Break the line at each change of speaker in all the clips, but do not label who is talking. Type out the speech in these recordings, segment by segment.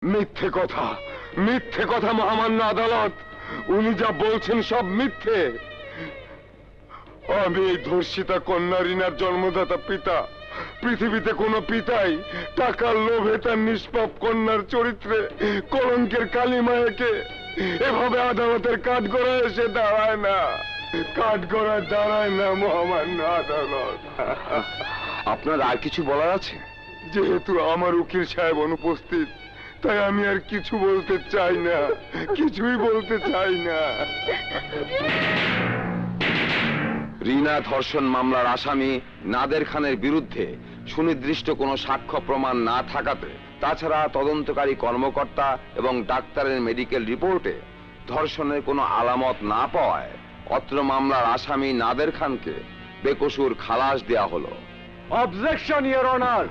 মিথ্যে কথা, মিথ্যে কথা মহামান্য আদালত। উনি যা বলছেন সব মিথ্যে। আমি এই ধর্ষিতা কন্যা রিনার জন্মদাতা পিতা। পৃথিবীতে কোন পিতাই টাকার লোভে তার নিষ্পাপ কন্যার চরিত্রে কলঙ্কের কালিমায়াকে এভাবে আদালতের কাঠগড়ায় এসে দাঁড়ায় না, কাঠগড়ায় দাঁড়ায় না মহামান্য আদালত।
আপনার আর কিছু বলার আছে?
যেহেতু আমার উকিল সাহেব অনুপস্থিত, তাই আমি আর কিছু বলতে চাই না, কিছুই বলতে চাই না।
রিনা ধর্ষণ মামলার আসামি নাদের খানের বিরুদ্ধে সুনির্দিষ্ট কোনো সাক্ষ্য প্রমাণ না থাকাতে, তাছাড়া তদন্তকারী কর্মকর্তা এবং ডাক্তারের মেডিকেল রিপোর্টে ধর্ষণের কোনো আলামত না পাওয়ায় অত্র মামলার আসামি নাদের খানকে বেকসুর খালাস দেয়া হলো।
Objection your honour.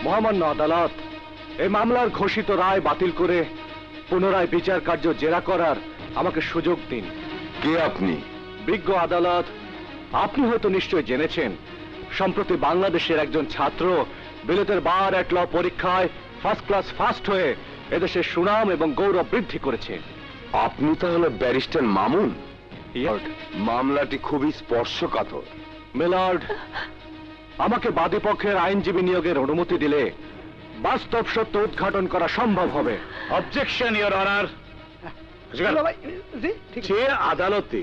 মহামান্য আদালত, এই মামলার ঘোষিত রায় বাতিল করে পুনরায় বিচার কার্য জেরা করার আমাকে সুযোগ দিন।
কে আপনি?
বিজ্ঞ আদালত, আপনি হয়তো নিশ্চয় জেনেছেন সম্প্রতি বাংলাদেশের একজন ছাত্র বিলেতের বার অ্যাট ল পরীক্ষায় ফার্স্ট ক্লাস ফার্স্ট হয়ে এদেশের সুনাম এবং গৌরব বৃদ্ধি করেছে।
আপনি তাহলে ব্যারিস্টার মামুন? মামলাটি খুবই স্পর্শকাতর।
মিলার্ড, আমাকে বাদীপক্ষের আইনজীবী নিয়োগের অনুমতি দিলে বাস্তব সত্য উদ্ঘাটন করা সম্ভব হবে।
Objection your honour. যে আদালতে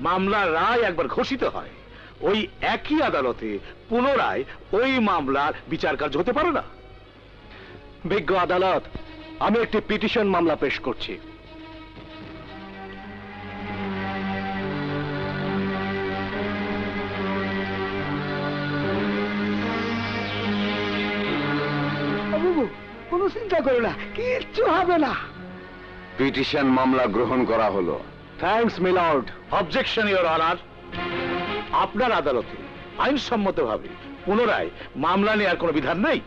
মামলার রায় একবার ঘোষিত হয়, ওই একই আদালতে পুনরায় ওই মামলার বিচার কার্য হতে পারে না।
বিজ্ঞ আদালত, আমি একটি পিটিশন মামলা পেশ করছি।
কোনো চিন্তা করো না, কিচ্ছু হবে না।
পিটিশন মামলা গ্রহণ করা হলো।
Thanks milord.
Objection your honour. আপনার আদালতে আইনসম্মতভাবে পুনরায় মামলা নেওয়ার কোনো বিধান নাই।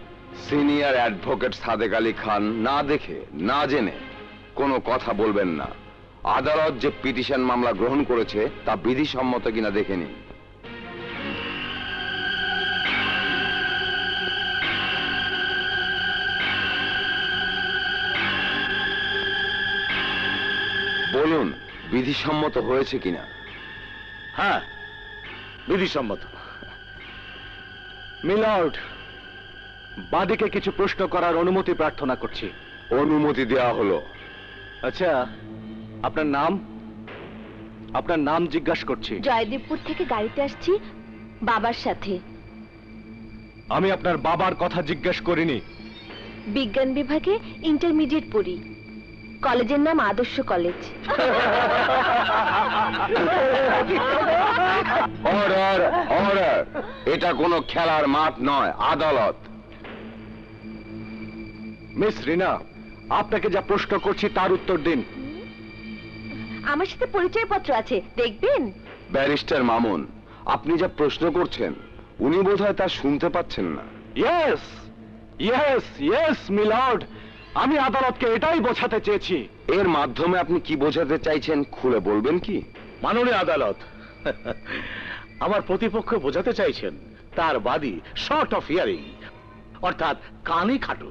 সিনিয়র অ্যাডভোকেট সাদেক আলী খান না দেখে না জেনে কোনো কথা বলবেন না। আদালত যে পিটিশন মামলা গ্রহণ করেছে তা বিধিসম্মত কিনা দেখে নিন। বলুন, বিধিসম্মত হয়েছে কিনা?
হ্যাঁ, বিধিসম্মত।
মিলার্ড, বাদীকে কিছু প্রশ্ন করার অনুমতি প্রার্থনা করছি।
অনুমতি দেওয়া হলো।
আচ্ছা, আপনার নাম? আপনার নাম জিজ্ঞাসা করছি।
জয়দেবপুর থেকে গাড়িতে আসছি বাবার সাথে।
আমি আপনার বাবার কথা জিজ্ঞেস করিনি।
বিজ্ঞান বিভাগে ইন্টারমিডিয়েট পড়ি। কলেজের নাম আদর্শ কলেজ।
Order, order. এটা কোনো খেলার মাঠ নয়, আদালত।
মিস রিনা, আপনাকে যা প্রশ্ন করছি তার উত্তর দিন।
আমার সাথে পরিচয়পত্র আছে, দেখবেন।
ব্যারিস্টার মামুন, আপনি যা প্রশ্ন করছেন উনি বোধহয় তা শুনতে পাচ্ছেন না।
ইয়েস, ইয়েস, ইয়েস মিলার্ড, আমি আদালতকে এটাই বোঝাতে চেয়েছি।
এর মাধ্যমে আপনি কি বোঝাতে চাইছেন খুলে বলবেন কি?
মাননীয় আদালত, আমার প্রতিপক্ষ বোঝাতে চাইছেন তার বাদী শর্ট অফ হিয়ারিং, অর্থাৎ কানে খাটো।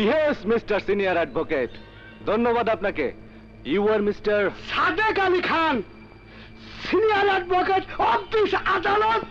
ইয়েস মিস্টার সিনিয়র অ্যাডভোকেট, ধন্যবাদ আপনাকে। You are mister
Sadek Ali Khan, senior advocate of this আদালত।